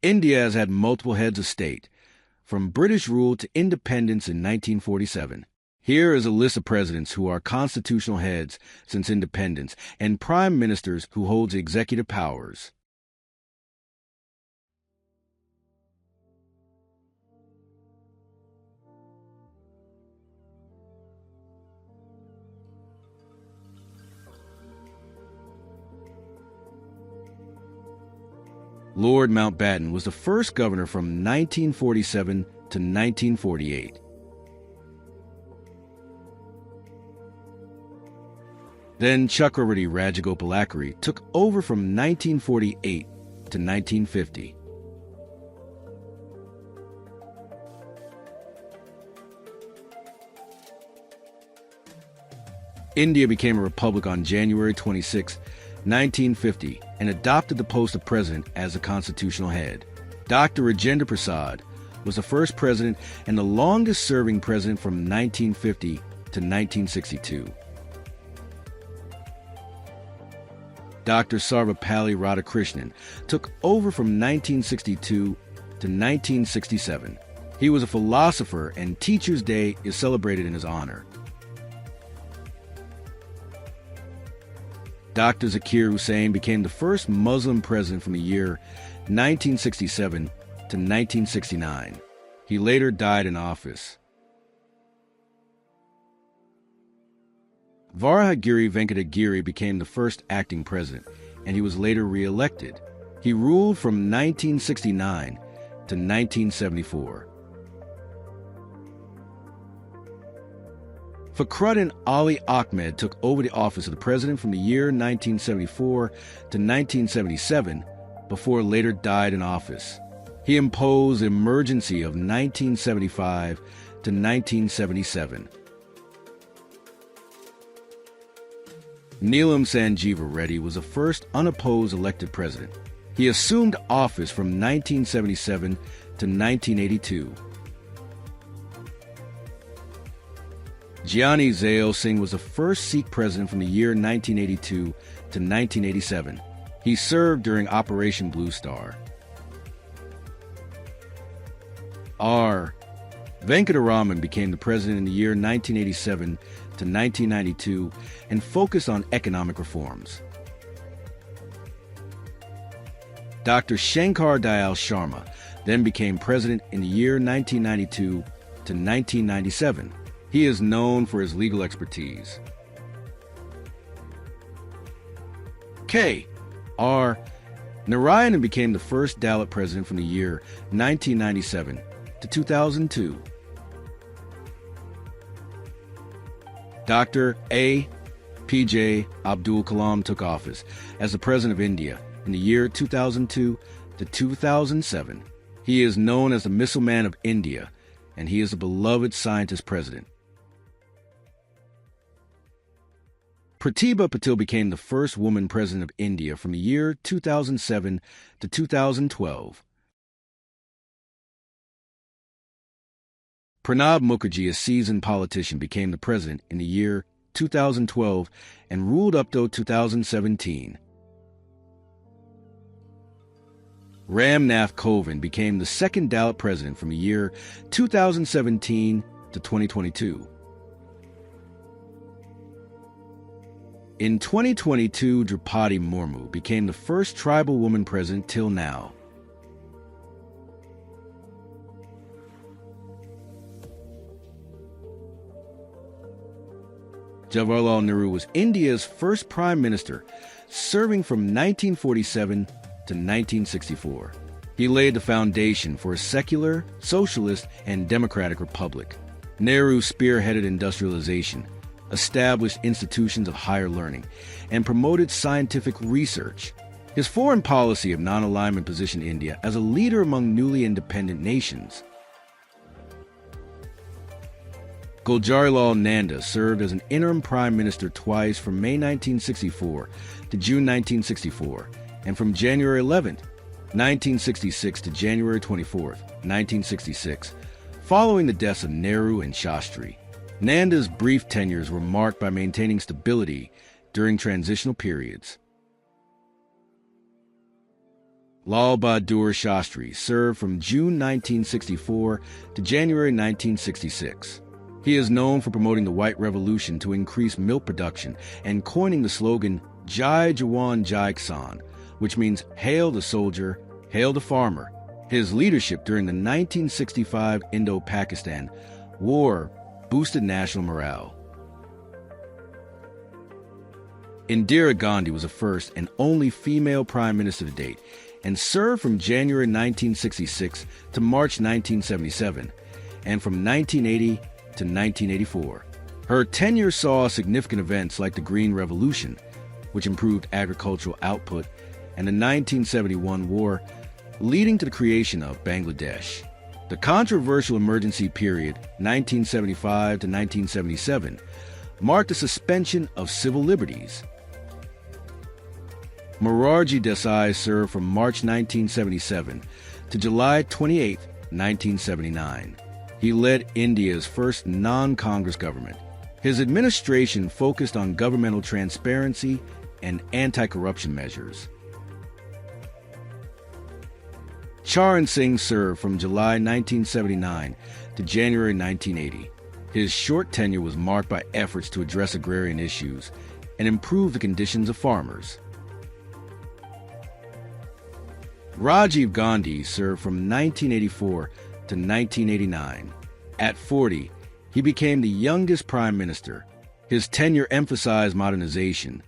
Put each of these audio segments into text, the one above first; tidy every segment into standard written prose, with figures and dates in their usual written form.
India has had multiple heads of state, from British rule to independence in 1947. Here is a list of presidents who are constitutional heads since independence and prime ministers who hold the executive powers. Lord Mountbatten was the first governor from 1947 to 1948. Then Chakravarti Rajagopalachari took over from 1948 to 1950. India became a republic on January 26, 1950, and adopted the post of president as the constitutional head. Dr. Rajendra Prasad was the first president and the longest-serving president from 1950 to 1962. Dr. Sarvepalli Radhakrishnan took over from 1962 to 1967. He was a philosopher, and Teachers' Day is celebrated in his honor. Dr. Zakir Hussain became the first Muslim president from the year 1967 to 1969. He later died in office. Varahagiri Venkatagiri became the first acting president, and he was later re-elected. He ruled from 1969 to 1974. Fakhruddin Ali Ahmed took over the office of the president from the year 1974 to 1977, before later died in office. He imposed the emergency of 1975 to 1977. Neelam Sanjeeva Reddy was the first unopposed elected president. He assumed office from 1977 to 1982. Gianni Zail Singh was the first Sikh president from the year 1982 to 1987. He served during Operation Blue Star. R. Venkataraman became the president in the year 1987 to 1992 and focused on economic reforms. Dr. Shankar Dayal Sharma then became president in the year 1992 to 1997. He is known for his legal expertise. K. R. Narayanan became the first Dalit president from the year 1997 to 2002. Dr. A. P.J. Abdul Kalam took office as the President of India in the year 2002 to 2007. He is known as the Missile Man of India, and he is a beloved scientist president. Pratibha Patil became the first woman president of India from the year 2007 to 2012. Pranab Mukherjee, a seasoned politician, became the president in the year 2012 and ruled up to 2017. Ramnath Kovind became the second Dalit president from the year 2017 to 2022. In 2022, Draupadi Murmu became the first tribal woman president till now. Jawaharlal Nehru was India's first prime minister, serving from 1947 to 1964. He laid the foundation for a secular, socialist, and democratic republic. Nehru spearheaded industrialization, established institutions of higher learning, and promoted scientific research. His foreign policy of non-alignment positioned India as a leader among newly independent nations. Guljarilal Nanda served as an interim prime minister twice from May 1964 to June 1964, and from January 11, 1966 to January 24, 1966, following the deaths of Nehru and Shastri. Nanda's brief tenures were marked by maintaining stability during transitional periods. Lal Bahadur Shastri served from June 1964 to January 1966. He is known for promoting the White Revolution to increase milk production and coining the slogan Jai Jawan Jai Kisan, which means Hail the Soldier, Hail the Farmer. His leadership during the 1965 Indo-Pakistan War boosted national morale. Indira Gandhi was the first and only female prime minister to date and served from January 1966 to March 1977 and from 1980 to 1984. Her tenure saw significant events like the Green Revolution, which improved agricultural output, and the 1971 war, leading to the creation of Bangladesh. The controversial emergency period, 1975 to 1977, marked the suspension of civil liberties. Morarji Desai served from March 1977 to July 28, 1979. He led India's first non-Congress government. His administration focused on governmental transparency and anti-corruption measures. Charan Singh served from July 1979 to January 1980. His short tenure was marked by efforts to address agrarian issues and improve the conditions of farmers. Rajiv Gandhi served from 1984 to 1989. At 40, he became the youngest prime minister. His tenure emphasized modernization,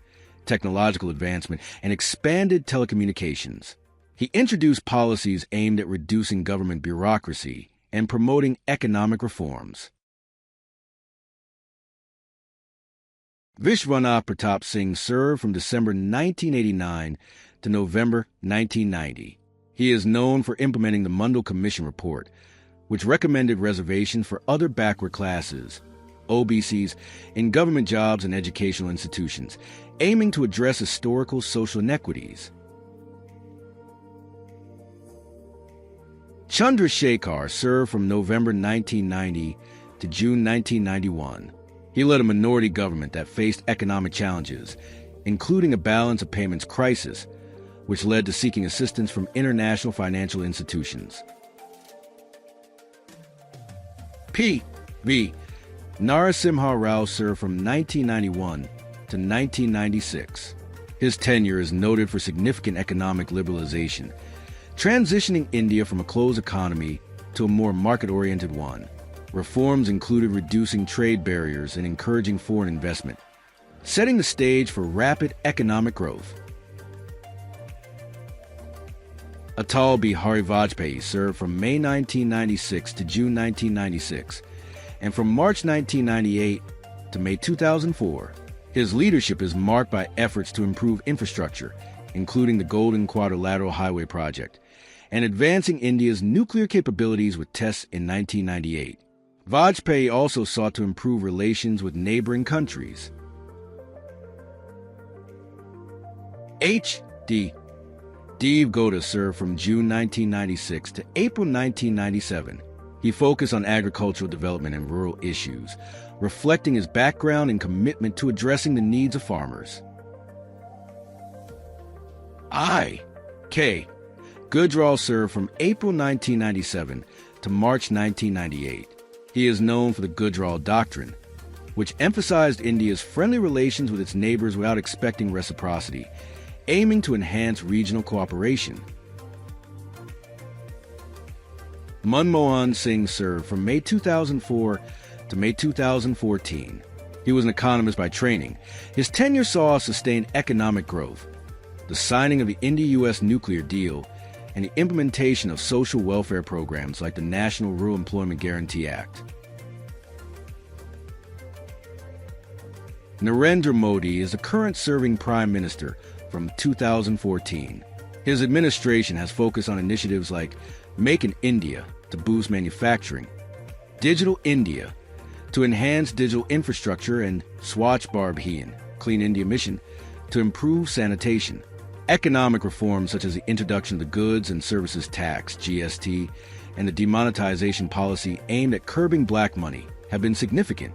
technological advancement, and expanded telecommunications. He introduced policies aimed at reducing government bureaucracy and promoting economic reforms. Vishwanath Pratap Singh served from December 1989 to November 1990. He is known for implementing the Mundal Commission report, which recommended reservations for other backward classes, OBCs, in government jobs and educational institutions, aiming to address historical social inequities. Chandrasekhar served from November 1990 to June 1991. He led a minority government that faced economic challenges, including a balance of payments crisis, which led to seeking assistance from international financial institutions. P.V. Narasimha Rao served from 1991 to 1996. His tenure is noted for significant economic liberalization, transitioning India from a closed economy to a more market-oriented one. Reforms included reducing trade barriers and encouraging foreign investment, setting the stage for rapid economic growth. Atal Bihari Vajpayee served from May 1996 to June 1996, and from March 1998 to May 2004. His leadership is marked by efforts to improve infrastructure, including the Golden Quadrilateral Highway Project, and advancing India's nuclear capabilities with tests in 1998. Vajpayee also sought to improve relations with neighboring countries. H.D. Deve Gowda served from June 1996 to April 1997. He focused on agricultural development and rural issues, reflecting his background and commitment to addressing the needs of farmers. I.K. Gujral served from April 1997 to March 1998. He is known for the Gujral Doctrine, which emphasized India's friendly relations with its neighbors without expecting reciprocity, aiming to enhance regional cooperation. Manmohan Singh served from May 2004 to May 2014. He was an economist by training. His tenure saw sustained economic growth, the signing of the India-US nuclear deal, and the implementation of social welfare programs like the National Rural Employment Guarantee Act. Narendra Modi is the current serving Prime Minister from 2014. His administration has focused on initiatives like Make in India to boost manufacturing, Digital India to enhance digital infrastructure, and Swachh Bharat Abhiyan, Clean India Mission, to improve sanitation. Economic reforms such as the introduction of the Goods and Services Tax, GST, and the demonetization policy aimed at curbing black money have been significant.